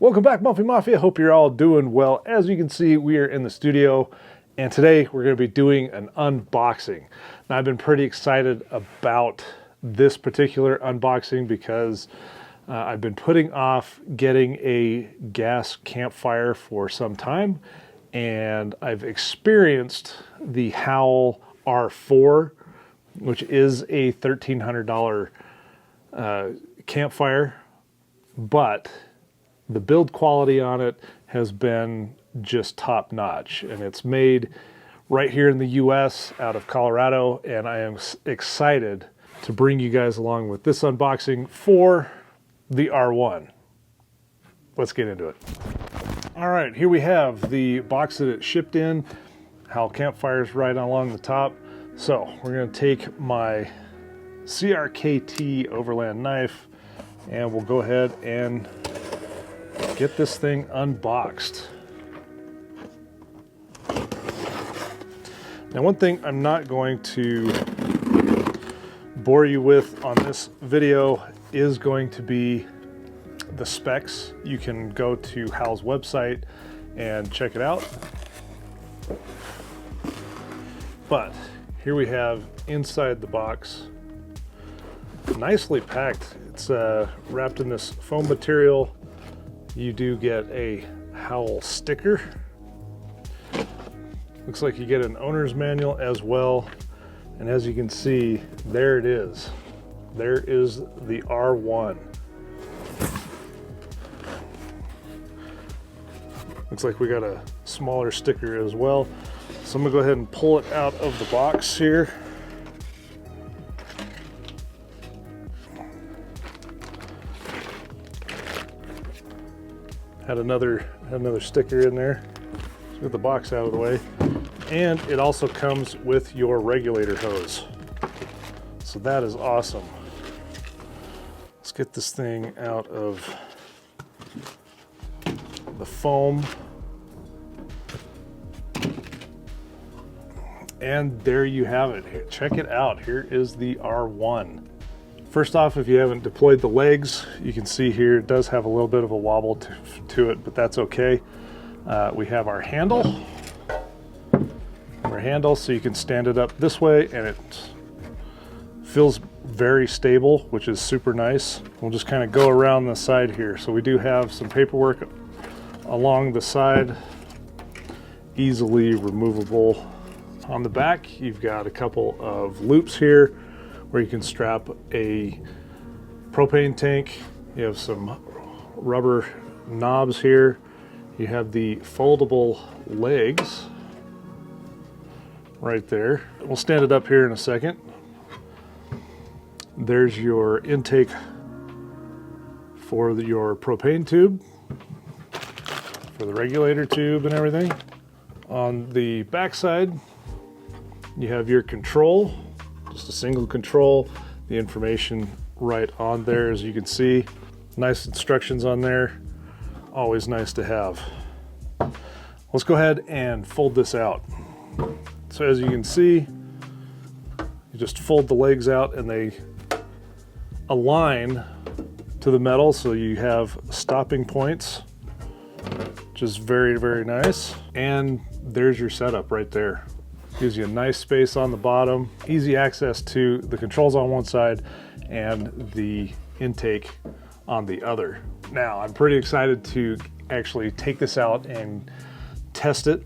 Welcome back, Muffy Mafia. Hope you're all doing well. As you can see, we are in the studio, and today we're going to be doing an unboxing. Now, I've been pretty excited about this particular unboxing because I've been putting off getting a gas campfire for some time, and I've experienced the Howl R1, which is a $1,300 campfire, but the build quality on it has been just top notch, and it's made right here in the US out of Colorado, and I am excited to bring you guys along with this unboxing for the R1. Let's get into it. All right, here we have the box that it shipped in. Howl Campfire's right along the top. So we're gonna take my CRKT overland knife and we'll go ahead and get this thing unboxed. Now, one thing I'm not going to bore you with on this video is going to be the specs. You can go to Howl's website and check it out. But here we have inside the box, nicely packed. It's wrapped in this foam material. You do get a Howl sticker. Looks like you get an owner's manual as well. And as you can see, there it is. There is the R1. Looks like we got a smaller sticker as well. So I'm gonna go ahead and pull it out of the box here. Had another sticker in there. Let's get the box out of the way. And it also comes with your regulator hose. So that is awesome. Let's get this thing out of the foam. And there you have it. Here, check it out. Here is the R1. First off, if you haven't deployed the legs, you can see here it does have a little bit of a wobble to it, but that's okay. We have our handle. So you can stand it up this way, and it feels very stable, which is super nice. We'll just kind of go around the side here. So we do have some paperwork along the side, easily removable. On the back, you've got a couple of loops here where you can strap a propane tank. You have some rubber knobs here. You have the foldable legs right there. We'll stand it up here in a second. There's your intake for your propane tube, for the regulator tube and everything. On the back side, you have your control. Just a single control, the information right on there, as you can see. Nice instructions on there, always nice to have. Let's go ahead and fold this out. So as you can see, you just fold the legs out and they align to the metal, so you have stopping points, which is very, very nice. And there's your setup right there. Gives you a nice space on the bottom, easy access to the controls on one side and the intake on the other. Now, I'm pretty excited to actually take this out and test it,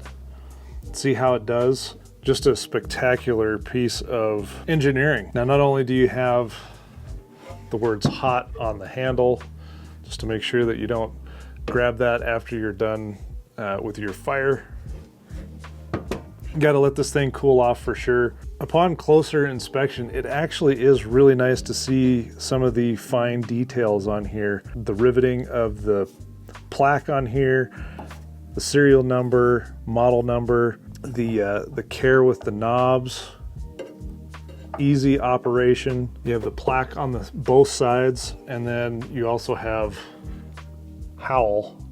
see how it does. Just a spectacular piece of engineering. Now, not only do you have the words hot on the handle, just to make sure that you don't grab that after you're done with your fire. Got to let this thing cool off for sure. Upon closer inspection, it actually is really nice to see some of the fine details on here. The riveting of the plaque on here, the serial number, model number, the care with the knobs, easy operation. You have the plaque on both sides, and then you also have Howl.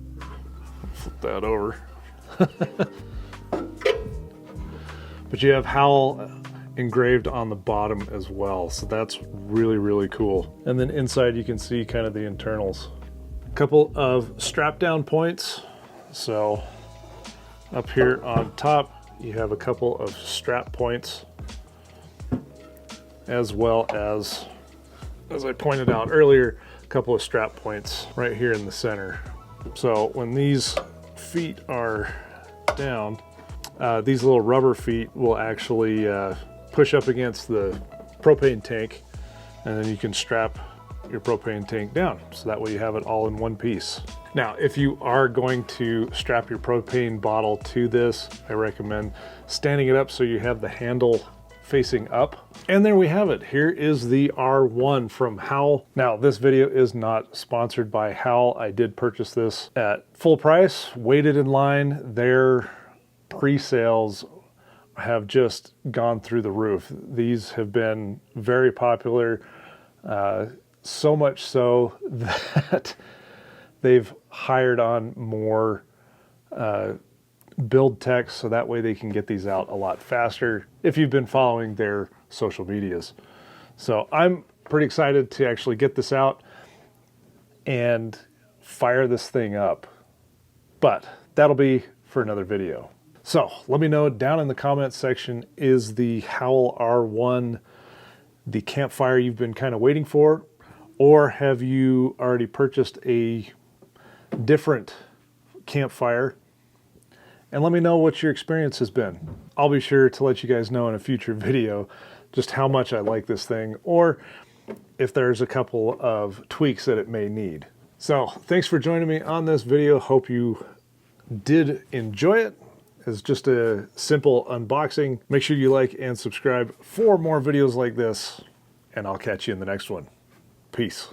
Flip that over. But you have Howl engraved on the bottom as well, so that's really, really cool. And then inside you can see kind of the internals. Couple of strap down points. So up here on top, you have a couple of strap points, as well as I pointed out earlier, a couple of strap points right here in the center. So when these feet are down, these little rubber feet will actually push up against the propane tank, and then you can strap your propane tank down, so that way you have it all in one piece. Now, if you are going to strap your propane bottle to this, I recommend standing it up so you have the handle facing up. And there we have it. Here is the R1 from Howl. Now, this video is not sponsored by Howl. I did purchase this at full price, waited in line. Their pre-sales have just gone through the roof. These have been very popular, so much so that they've hired on more build techs so that way they can get these out a lot faster if you've been following their social medias. So I'm pretty excited to actually get this out and fire this thing up, but that'll be for another video. So let me know down in the comments section, is the Howl R1 the campfire you've been kind of waiting for, or have you already purchased a different campfire? And let me know what your experience has been. I'll be sure to let you guys know in a future video just how much I like this thing, or if there's a couple of tweaks that it may need. So thanks for joining me on this video. Hope you did enjoy it. It's just a simple unboxing. Make sure you like and subscribe for more videos like this, and I'll catch you in the next one. Peace.